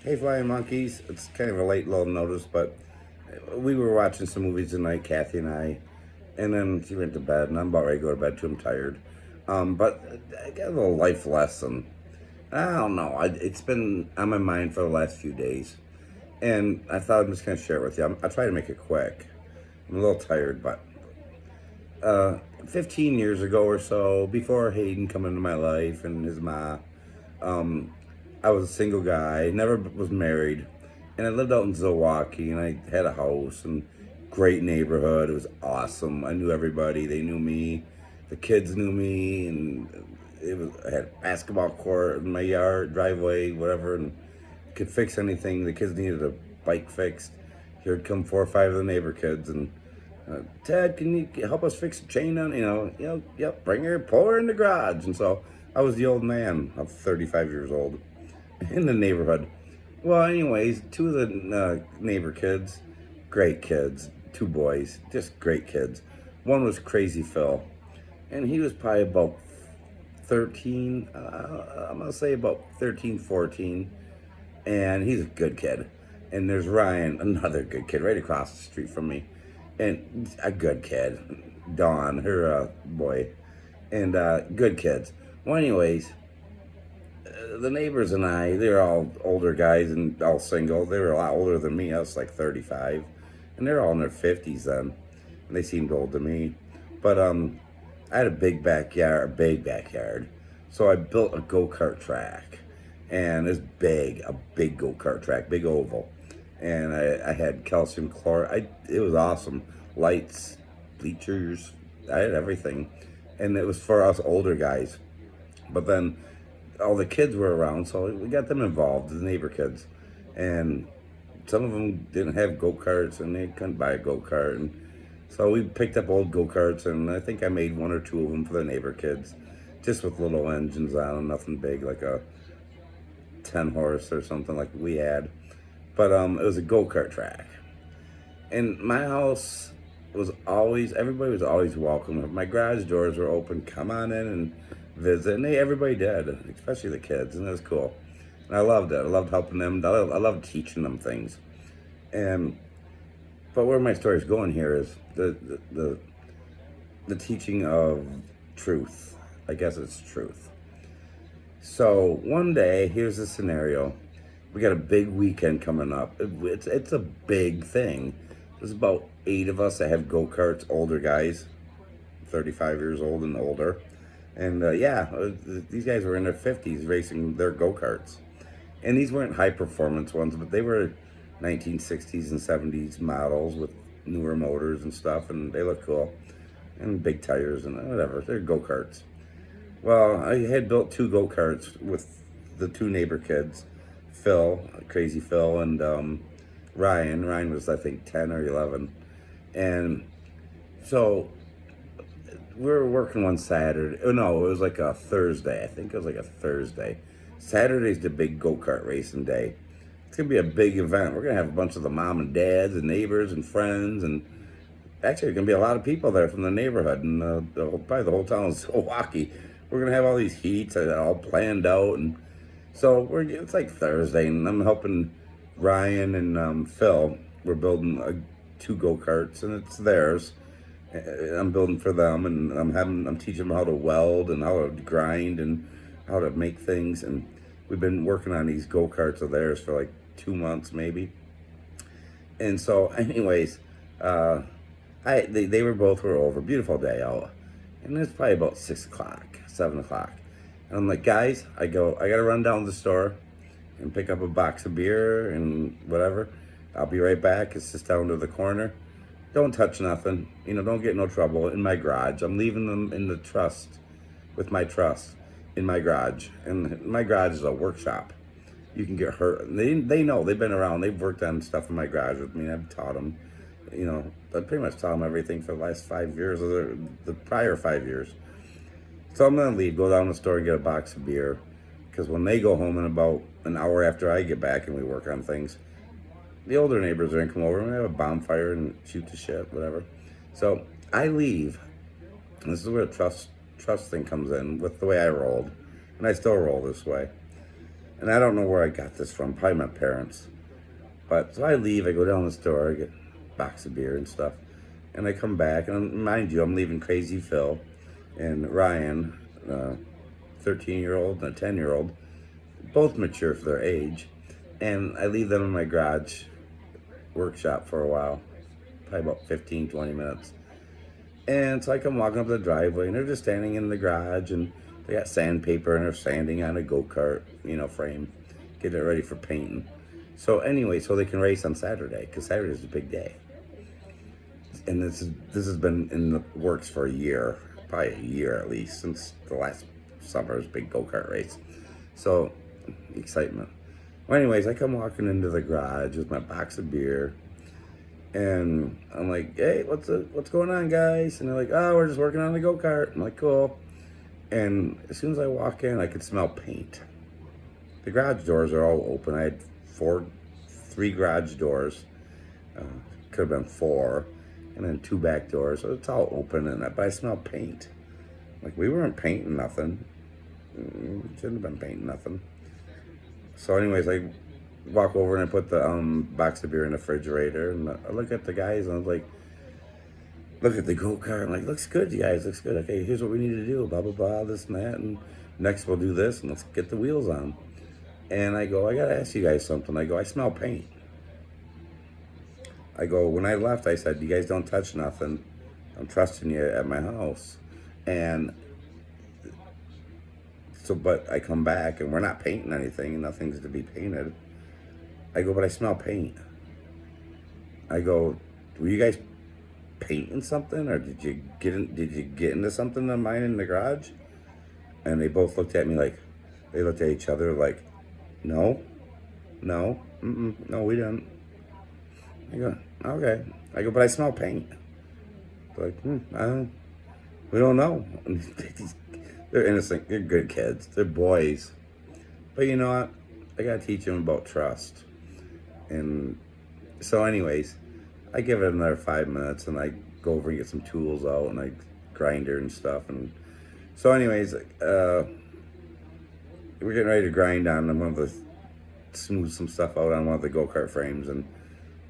Hey, Flying Monkeys. It's kind of a late little notice, but we were watching some movies tonight, Kathy and I, and then she went to bed, and I'm about ready to go to bed too. I'm tired. But I got a little life lesson. I don't know. It's been on my mind for the last few days, and I thought I'm just going to share it with you. I'll try to make it quick. I'm a little tired, but 15 years ago or so, before Hayden come into my life and his ma, um, I was a single guy, never was married, and I lived out in Zilwaukee, and I had a house and great neighborhood. It was awesome. I knew everybody. They knew me. The kids knew me, and I had a basketball court in my yard, driveway, whatever, and could fix anything. The kids needed a bike fixed. Here would come 4 or 5 of the neighbor kids, and Ted, can you help us fix the chain on? Yep, bring her, pull her in the garage. And so I was the old man of 35 years old in the neighborhood. Well, anyways, two of the neighbor kids, great kids, two boys, just great kids. One was Crazy Phil, and he was probably about 13, I'm going to say about 13, 14, and he's a good kid. And there's Ryan, another good kid, right across the street from me, and a good kid. Dawn, her boy, and good kids. Well, anyways, the neighbors and I, they're all older guys and all single. They were a lot older than me. I was like 35, and they're all in their 50s then, and they seemed old to me. But I had a big backyard, so I built a go-kart track, and it's big, a big go-kart track, big oval, and I had calcium chloride. It was awesome. Lights, bleachers, I had everything, and it was for us older guys. But then all the kids were around, so we got them involved, the neighbor kids, and some of them didn't have go-karts, and they couldn't buy a go-kart, and so we picked up old go-karts, and I think I made 1 or 2 of them for the neighbor kids, just with little engines on them, nothing big, like a 10 horse or something like we had. But it was a go-kart track, and my house was always, everybody was always welcome. My garage doors were open, come on in and visit, and everybody did, especially the kids, and it was cool. And I loved it. I loved helping them. I loved teaching them things. And but where my story is going here is the teaching of truth. I guess it's truth. So one day, here's the scenario. We got a big weekend coming up. It's a big thing. There's about 8 of us that have go-karts, older guys, 35 years old and older. And these guys were in their 50s racing their go-karts. And these weren't high-performance ones, but they were 1960s and 70s models with newer motors and stuff, and they look cool. And big tires and whatever. They're go-karts. Well, I had built 2 go-karts with the 2 neighbor kids, Phil, Crazy Phil, and Ryan. Ryan was, I think, 10 or 11. And so we were working one Saturday. Oh, no, it was like a Thursday. I think it was like a Thursday. Saturday's the big go-kart racing day. It's going to be a big event. We're going to have a bunch of the mom and dads and neighbors and friends. And actually, there's going to be a lot of people there from the neighborhood and probably the whole town of Milwaukee. We're going to have all these heats all planned out. And so it's like Thursday, and I'm helping Ryan and Phil. We're building 2 go-karts, and it's theirs. I'm building for them, and I'm teaching them how to weld and how to grind and how to make things. And we've been working on these go-karts of theirs for like 2 months maybe. And so, anyways, they were over. Beautiful day out, and it's probably about 6 o'clock, 7 o'clock. And I'm like, guys, I gotta run down to the store and pick up a box of beer and whatever. I'll be right back. It's just down to the corner. Don't touch nothing. Don't get in no trouble in my garage. I'm leaving them in the trust, with my trust in my garage. And my garage is a workshop. You can get hurt. They know. They've been around. They've worked on stuff in my garage with me. I've taught them. I pretty much taught them everything for the last 5 years, or the prior 5 years. So I'm going to leave, go down to the store and get a box of beer. Because when they go home in about an hour after I get back and we work on things, the older neighbors are going to come over and we have a bonfire and shoot the shit, whatever. So I leave. And this is where the trust thing comes in with the way I rolled. And I still roll this way. And I don't know where I got this from, probably my parents. But so I leave, I go down the store, I get a box of beer and stuff. And I come back, and mind you, I'm leaving Crazy Phil and Ryan, 13-year-old and a 10-year-old, both mature for their age. And I leave them in my garage workshop for a while, probably about 15, 20 minutes. And so I come walking up the driveway, and they're just standing in the garage, and they got sandpaper, and they're sanding on a go-kart, frame, getting it ready for painting. So anyway, so they can race on Saturday, because Saturday is a big day. And this has been in the works for a year, probably a year at least, since the last summer's big go-kart race. So, excitement. Well, anyways, I come walking into the garage with my box of beer, and I'm like, hey, what's going on, guys? And they're like, oh, we're just working on the go-kart. I'm like, cool. And as soon as I walk in, I could smell paint. The garage doors are all open. I had three garage doors. Could have been four. And then two back doors. So it's all open, but I smell paint. Like, we weren't painting nothing. Shouldn't have been painting nothing. So anyways, I walk over and I put the box of beer in the refrigerator, and I look at the guys, and I was like, look at the go-kart. I'm like, looks good, you guys, looks good. Okay, here's what we need to do, blah, blah, blah, this and that, and next we'll do this, and let's get the wheels on. And I go, I gotta ask you guys something. I go, I smell paint. I go, when I left, I said, you guys don't touch nothing. I'm trusting you at my house. And so, but I come back, and we're not painting anything. Nothing's to be painted. I go, but I smell paint. I go, were you guys painting something, or did you get into something of mine in the garage? And they both looked at me like, they looked at each other like, no, no, we didn't. I go, okay. I go, but I smell paint. They're like, we don't know. They're innocent. They're good kids. They're boys. But you know what? I gotta teach them about trust. And so anyways, I give it another 5 minutes, and I go over and get some tools out, and I grinder and stuff. And so anyways, we're getting ready to grind on one of the, smooth some stuff out on one of the go-kart frames. And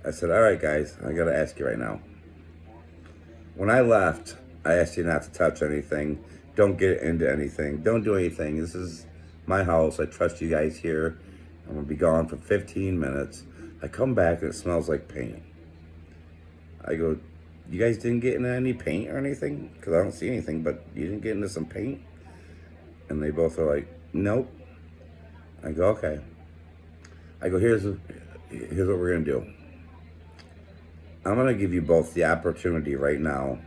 I said, all right, guys, I gotta ask you right now. When I left, I asked you not to touch anything. Don't get into anything. Don't do anything. This is my house. I trust you guys here. I'm gonna be gone for 15 minutes. I come back and it smells like paint. I go, you guys didn't get into any paint or anything? Because I don't see anything, but you didn't get into some paint? And they both are like, nope. I go, okay. I go, here's what we're gonna do. I'm gonna give you both the opportunity right now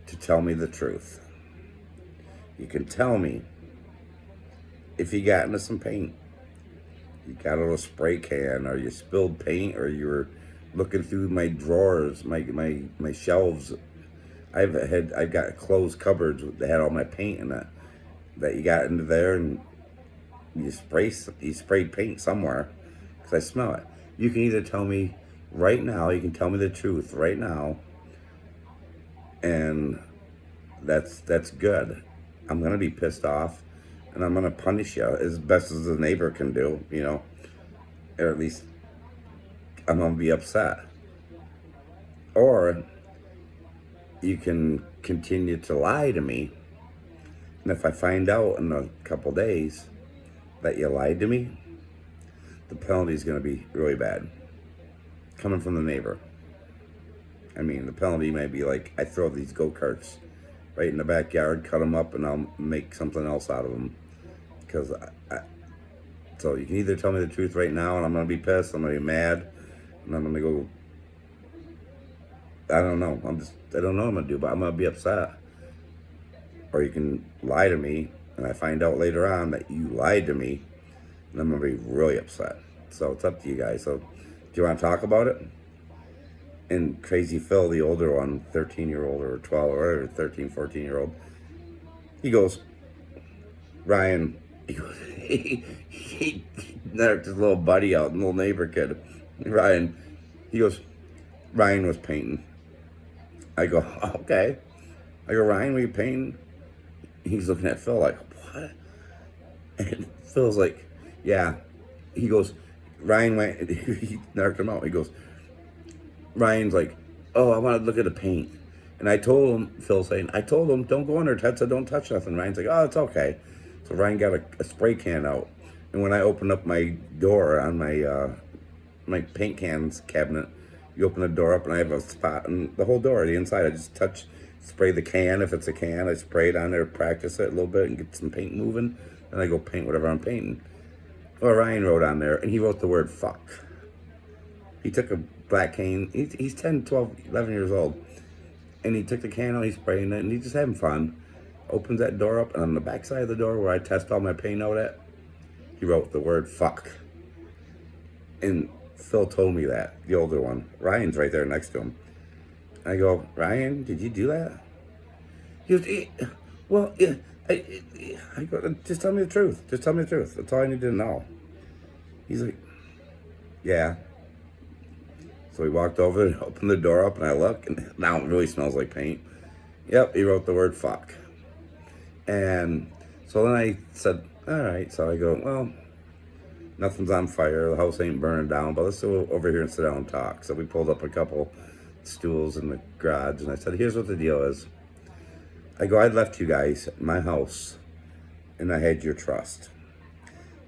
to tell me the truth. You can tell me if you got into some paint. You got a little spray can, or you spilled paint, or you were looking through my drawers, my shelves. I've got closed cupboards that had all my paint in it, that you got into there, and you sprayed paint somewhere, because I smell it. You can either tell me right now, you can tell me the truth right now, and that's good. I'm gonna be pissed off, and I'm gonna punish you as best as the neighbor can do, or at least I'm gonna be upset. Or you can continue to lie to me, and if I find out in a couple days that you lied to me, the penalty is gonna be really bad, coming from the neighbor. I mean, the penalty may be like, I throw these go-karts right in the backyard, cut them up, and I'll make something else out of them. Because so you can either tell me the truth right now, and I'm gonna be pissed, I'm gonna be mad, and I'm gonna go, I don't know, I don't know what I'm gonna do, but I'm gonna be upset. Or you can lie to me, and I find out later on that you lied to me, and I'm gonna be really upset. So it's up to you guys. So do you want to talk about it? And Crazy Phil, the older one, 13-year-old or 12 or 13, 14-year-old, he goes, Ryan, he knocked his little buddy out, little neighbor kid. Ryan, he goes, Ryan was painting. I go, okay. I go, Ryan, were you painting? He's looking at Phil like, what? And Phil's like, Yeah. He goes, Ryan went, he knocked him out. He goes, Ryan's like, oh, I want to look at the paint. And I told him, Phil saying, I told him, don't go in there. Ted said, don't touch nothing. Ryan's like, oh, it's okay. So Ryan got a spray can out. And when I opened up my door on my paint cans cabinet, you open the door up and I have a spot on the whole door, the inside. I just spray the can. If it's a can, I spray it on there, practice it a little bit and get some paint moving. Then I go paint whatever I'm painting. Well, Ryan wrote on there, and he wrote the word fuck. He took a black cane. He's 10, 12, 11 years old. And he took the can out, he's spraying it, and he's just having fun. Opens that door up, and on the back side of the door where I test all my paint out at, he wrote the word fuck. And Phil told me that, the older one. Ryan's right there next to him. I go, Ryan, did you do that? He goes, well, yeah. I go, just tell me the truth. Just tell me the truth. That's all I need to know. He's like, yeah. So he walked over and opened the door up, and I look, and now it really smells like paint. Yep, he wrote the word fuck. And so then I said, all right. So I go, well, nothing's on fire. The house ain't burning down, but let's go over here and sit down and talk. So we pulled up a couple stools in the garage, and I said, here's what the deal is. I go, I left you guys at my house, and I had your trust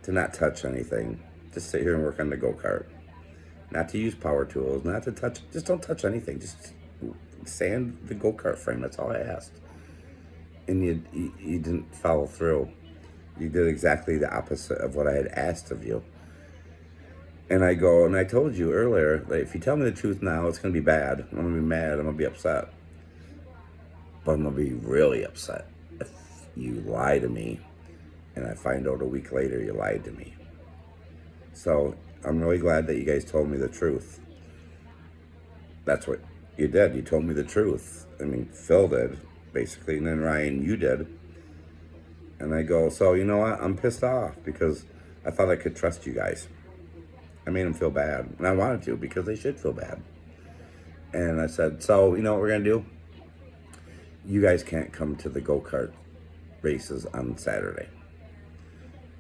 to not touch anything. Just sit here and work on the go-kart. Not to use power tools, not to touch, just don't touch anything. Just sand the go-kart frame. That's all I asked. And you didn't follow through. You did exactly the opposite of what I had asked of you. And I go, and I told you earlier, that if you tell me the truth now, it's going to be bad. I'm going to be mad. I'm going to be upset. But I'm going to be really upset if you lie to me and I find out a week later you lied to me. So I'm really glad that you guys told me the truth. That's what you did. You told me the truth. I mean, Phil did, basically, and then Ryan, you did. And I go, so you know what? I'm pissed off because I thought I could trust you guys. I made them feel bad. And I wanted to because they should feel bad. And I said, so you know what we're going to do? You guys can't come to the go-kart races on Saturday.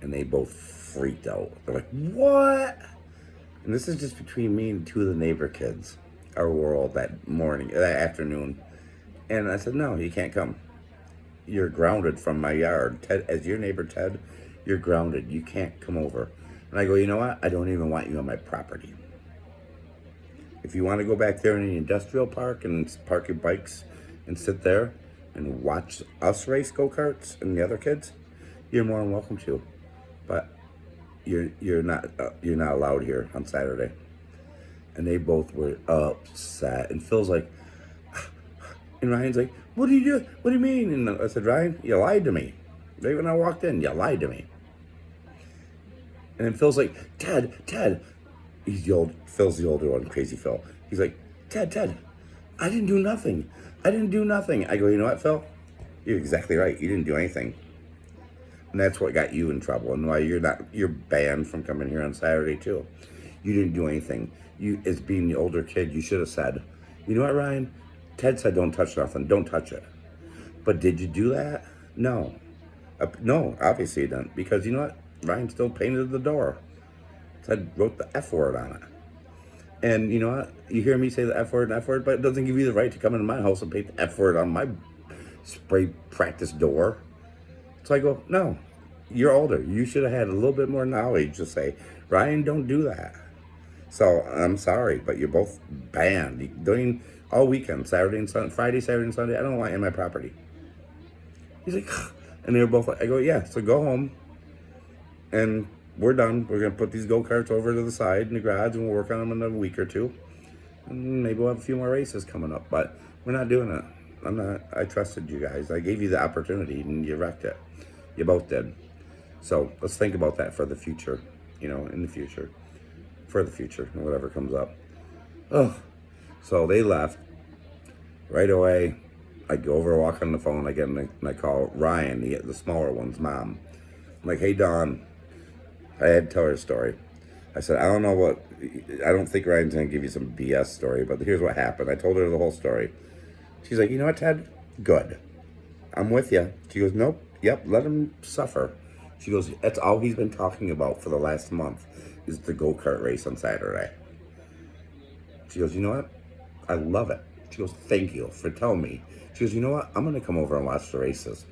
And they both freaked out. They're like, what? And this is just between me and two of the neighbor kids, our world that morning, that afternoon. And I said, no, you can't come. You're grounded from my yard. Ted, as your neighbor Ted, you're grounded. You can't come over. And I go, you know what? I don't even want you on my property. If you want to go back there in the industrial park and park your bikes and sit there and watch us race go-karts and the other kids, you're more than welcome to. But you're not allowed here on Saturday. And they both were upset. And Phil's like, and Ryan's like, what do you do? What do you mean? And I said, Ryan, you lied to me. Right when I walked in, you lied to me. And then Phil's like, Ted. Phil's the older one, crazy Phil. He's like, Ted, I didn't do nothing. I go, you know what, Phil? You're exactly right. You didn't do anything. And that's what got you in trouble and why you're banned from coming here on Saturday too. You didn't do anything. You, as being the older kid, you should have said, you know what, Ryan? Ted said don't touch nothing. Don't touch it. But did you do that? No. No, obviously you didn't. Because you know what? Ryan still painted the door. Ted wrote the F word on it. And you know what? You hear me say the F word, but it doesn't give you the right to come into my house and paint the F word on my spray practice door. So I go, no, you're older. You should have had a little bit more knowledge to say, Ryan, don't do that. So I'm sorry, but you're both banned. Doing all weekend, Saturday and Sunday, Friday, Saturday and Sunday, I don't want you in my property. He's like, and they were both like, I go, yeah, so go home and we're done. We're going to put these go-karts over to the side in the garage and we'll work on them in a week or two. And maybe we'll have a few more races coming up, but we're not doing it. I trusted you guys. I gave you the opportunity and you wrecked it. You both did. So let's think about that for the future, in the future, for the future, whatever comes up. Oh, so they left right away. I go over, walk on the phone again, and I call Ryan, the smaller one's mom. I'm like, hey, Dawn, I had to tell her a story. I said, I don't think Ryan's going to give you some BS story, but here's what happened. I told her the whole story. She's like, you know what, Ted? Good. I'm with you. She goes, nope. Yep, let him suffer. She goes, that's all he's been talking about for the last month is the go-kart race on Saturday. She goes, you know what? I love it. She goes, thank you for telling me. She goes, you know what? I'm going to come over and watch the races.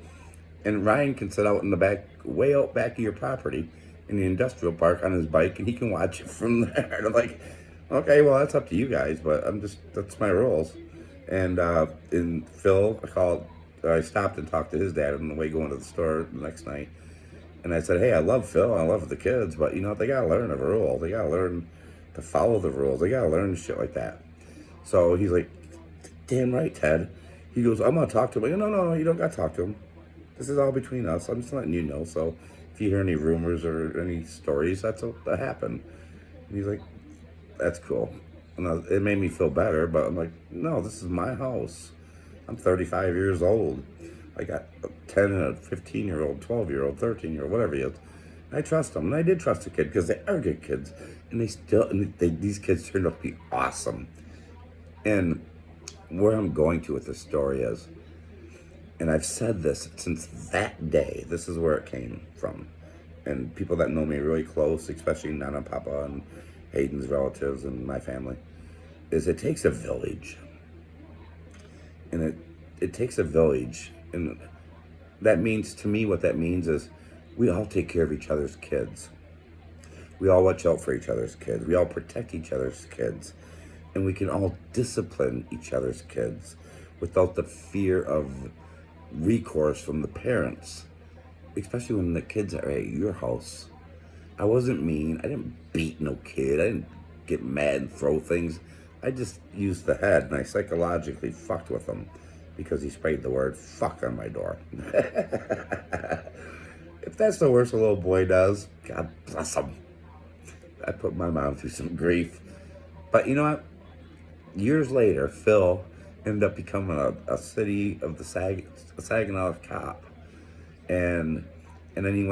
And Ryan can sit out in the back, way out back of your property in the industrial park on his bike, and he can watch it from there. And I'm like, okay, well, that's up to you guys, but that's my rules. And Phil, I stopped and talked to his dad on the way going to the store the next night. And I said, hey, I love Phil, I love the kids, but you know, they gotta learn the rules. They gotta learn to follow the rules. They gotta learn shit like that. So he's like, damn right, Ted. He goes, I'm gonna talk to him. I go, no, you don't gotta talk to him. This is all between us. I'm just letting you know. So if you hear any rumors or any stories, that happened. And he's like, that's cool. And it made me feel better, but I'm like, no, this is my house. I'm 35 years old. I got a 10 and a 15-year-old, 12-year-old, 13-year-old, whatever he is. I trust them, and I did trust the kid because they are good kids, and these kids turned out to be awesome. And where I'm going to with this story is, and I've said this since that day, this is where it came from. And people that know me really close, especially Nana, Papa, and Hayden's relatives and my family, is it takes a village. And it takes a village. And that means, to me, what that means is we all take care of each other's kids. We all watch out for each other's kids. We all protect each other's kids. And we can all discipline each other's kids without the fear of recourse from the parents, especially when the kids are at your house. I wasn't mean. I didn't beat no kid. I didn't get mad and throw things. I just used the head, and I psychologically fucked with him because he sprayed the word fuck on my door. If that's the worst a little boy does, God bless him. I put my mom through some grief. But you know what? Years later, Phil ended up becoming a city of the Saginaw cop. And then he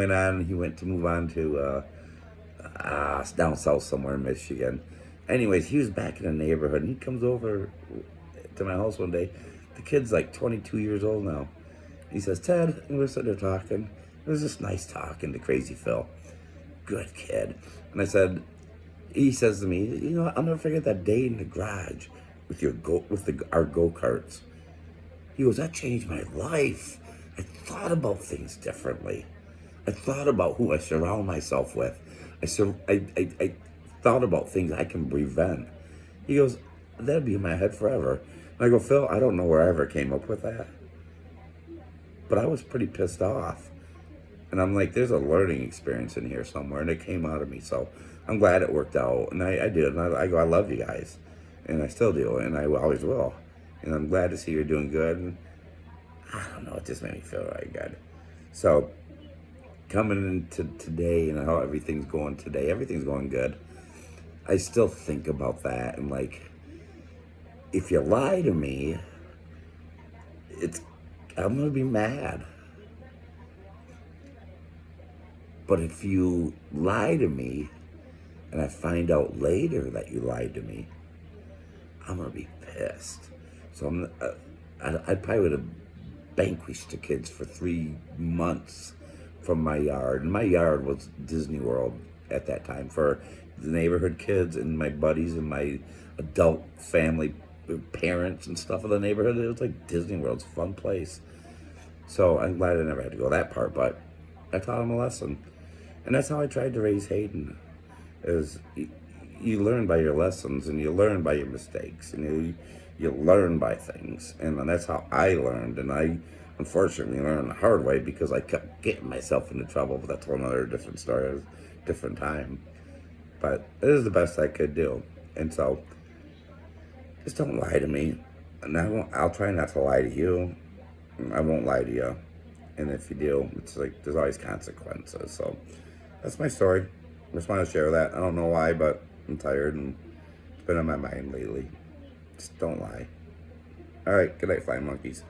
went to move on to down south somewhere in Michigan. Anyways, he was back in the neighborhood, and he comes over to my house one day. The kid's like 22 years old now. He says, Ted, and we're sitting there talking. It was just nice talking to Crazy Phil. Good kid. And he says to me, you know what, I'll never forget that day in the garage with our go-karts. He goes, that changed my life. I thought about things differently. I thought about who I surround myself with. I thought about things I can prevent. He goes, that'd be in my head forever. And I go, Phil, I don't know where I ever came up with that. But I was pretty pissed off. And I'm like, there's a learning experience in here somewhere, and it came out of me. So I'm glad it worked out. And I did. And I go, I love you guys. And I still do. And I always will. And I'm glad to see you're doing good. And I don't know, it just made me feel really good. So coming into today and how everything's going today, everything's going good. I still think about that. And like, if you lie to me, I'm going to be mad. But if you lie to me and I find out later that you lied to me, I'm going to be pissed. So I probably would have vanquished the kids for 3 months from my yard. And my yard was Disney World at that time for the neighborhood kids and my buddies and my adult family, parents and stuff of the neighborhood. It was like Disney World's a fun place. So I'm glad I never had to go that part, but I taught him a lesson. And that's how I tried to raise Hayden, is you learn by your lessons and you learn by your mistakes and you learn by things. And that's how I learned. And I unfortunately learned the hard way because I kept getting myself into trouble, but that's another different story, different time. But it is the best I could do. And so just don't lie to me. And I'll try not to lie to you. I won't lie to you. And if you do, it's like there's always consequences. So that's my story. I just want to share that. I don't know why, but I'm tired and it's been on my mind lately. Just don't lie. All right, good night, flying monkeys.